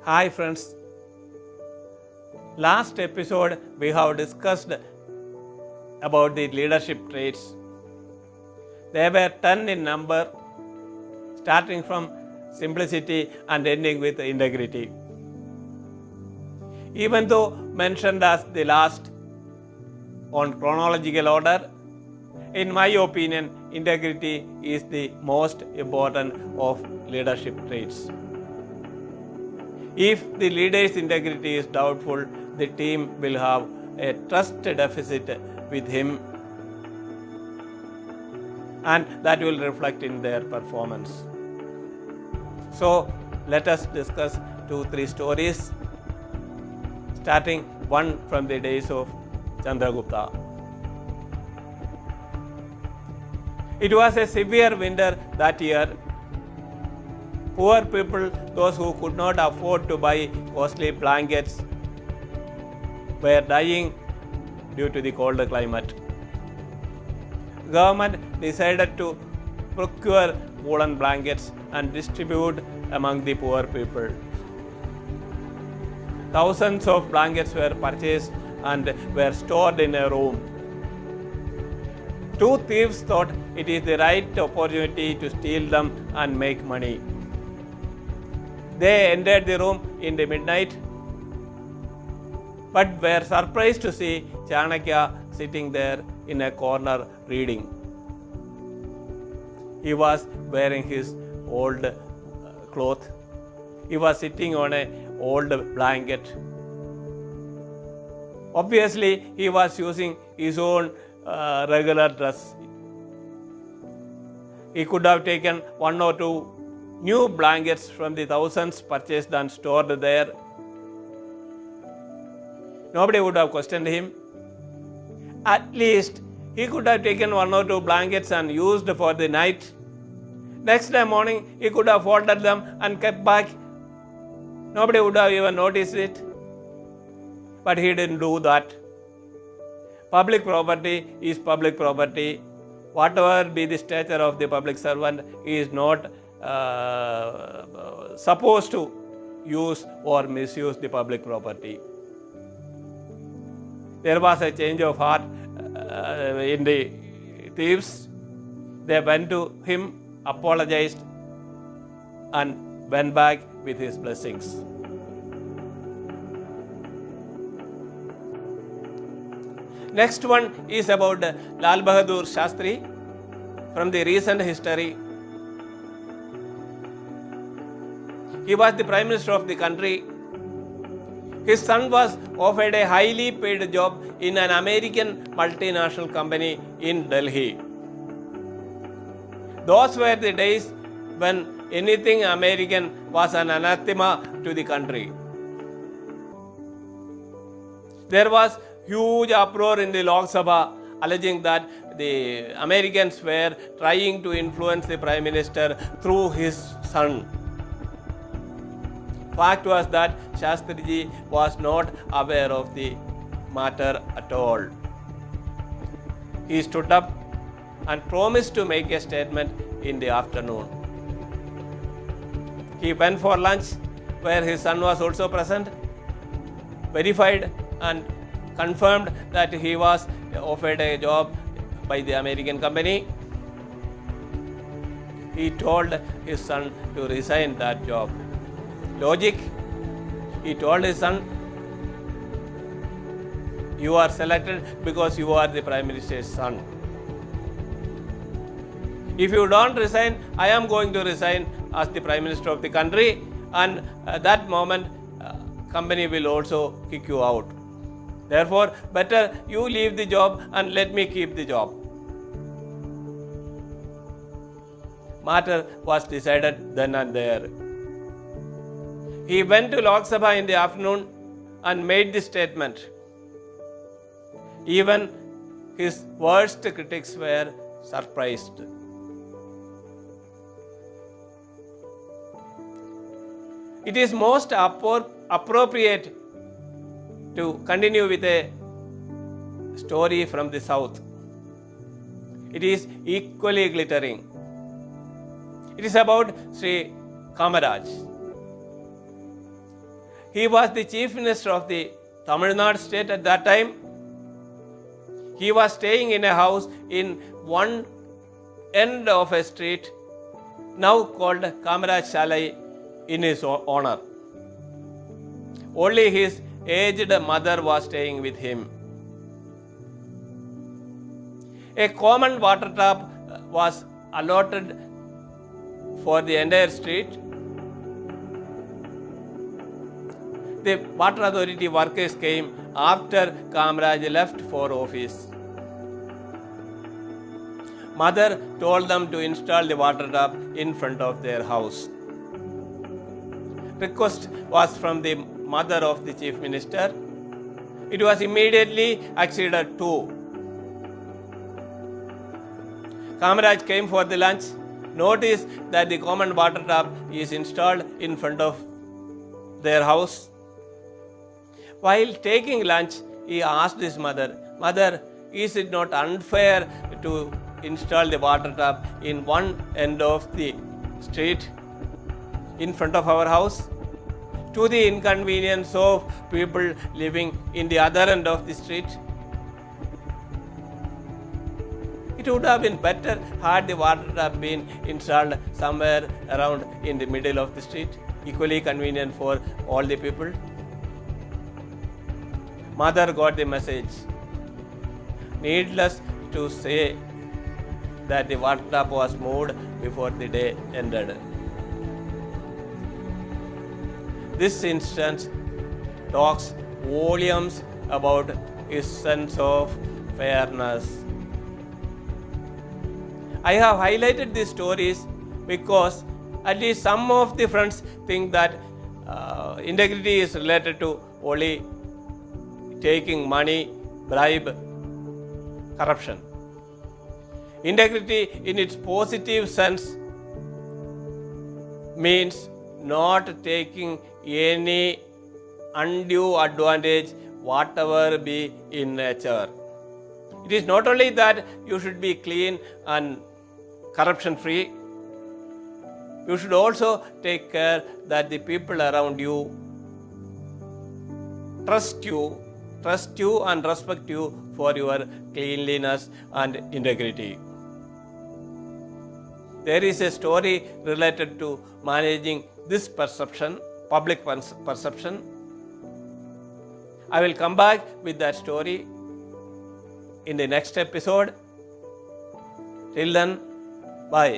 Hi friends. Last episode we have discussed about the leadership traits. They were 10 in number, starting from simplicity and ending with integrity. Even though mentioned as the last on chronological order, in my opinion, integrity is the most important of leadership traits. If the leader's integrity is doubtful, the team will have a trust deficit with him, and that will reflect in their performance. So let us discuss 2-3 stories, starting one from the days of Chandragupta. It was a severe winter that year. Poor people, those who could not afford to buy costly blankets, were dying due to the cold climate. Government decided to procure woolen blankets and distribute among the poor people. Thousands of blankets were purchased and were stored in a room. Two thieves thought it is the right opportunity to steal them and make money. They entered the room in the midnight, but were surprised to see Chanakya sitting there in a corner reading. He was wearing his old cloth. He was sitting on an old blanket. Obviously, he was using his own regular dress. He could have taken one or two new blankets from the thousands purchased and stored there. Nobody would have questioned him. At least he could have taken one or two blankets and used for the night. Next day morning, he could have folded them and kept back. Nobody would have even noticed it. But he didn't do that. Public property is public property. Whatever be the stature of the public servant, he is not supposed to use or misuse the public property. There was a change of heart in the thieves. They went to him, apologized, and went back with his blessings. Next one is about Lal Bahadur Shastri from the recent history. He was the Prime Minister of the country. His son was offered a highly paid job in an American multinational company in Delhi. Those were the days when anything American was an anathema to the country. There was huge uproar in the Lok Sabha alleging that the Americans were trying to influence the Prime Minister through his son. Fact was that Shastriji was not aware of the matter at all. He stood up and promised to make a statement in the afternoon. He went for lunch where his son was also present, verified and confirmed that he was offered a job by the American company. He told his son to resign that job. Logic, he told his son, you are selected because you are the Prime Minister's son. If you don't resign, I am going to resign as the Prime Minister of the country, and at that moment, company will also kick you out. Therefore, better you leave the job and let me keep the job. Matter was decided then and there. He went to Lok Sabha in the afternoon and made the statement. Even his worst critics were surprised. It is most appropriate to continue with a story from the south. It is equally glittering. It is about Sri Kamaraj. He was the chief minister of the Tamil Nadu state at that time. He was staying in a house in one end of a street now called Kamaraj Shalai in his honor. Only his aged mother was staying with him. A common water tap was allotted for the entire street. The water authority workers came after Kamaraj left for office. Mother told them to install the water tap in front of their house. Request was from the mother of the chief minister. It was immediately acceded to. Kamaraj came for the lunch. Noticed that the common water tap is installed in front of their house. While taking lunch, he asked his mother, "Mother, is it not unfair to install the water tap in one end of the street in front of our house to the inconvenience of people living in the other end of the street? It would have been better had the water tap been installed somewhere around in the middle of the street, equally convenient for all the people." Mother got the message. Needless to say that the water tap was moved before the day ended. This instance talks volumes about his sense of fairness. I have highlighted these stories because at least some of the friends think that integrity is related to only taking money, bribe, corruption. Integrity in its positive sense means not taking any undue advantage whatever be in nature. It is not only that you should be clean and corruption free, you should also take care that the people around you trust you and respect you for your cleanliness and integrity. There is a story related to managing this perception, public perception. I will come back with that story in the next episode. Till then, bye.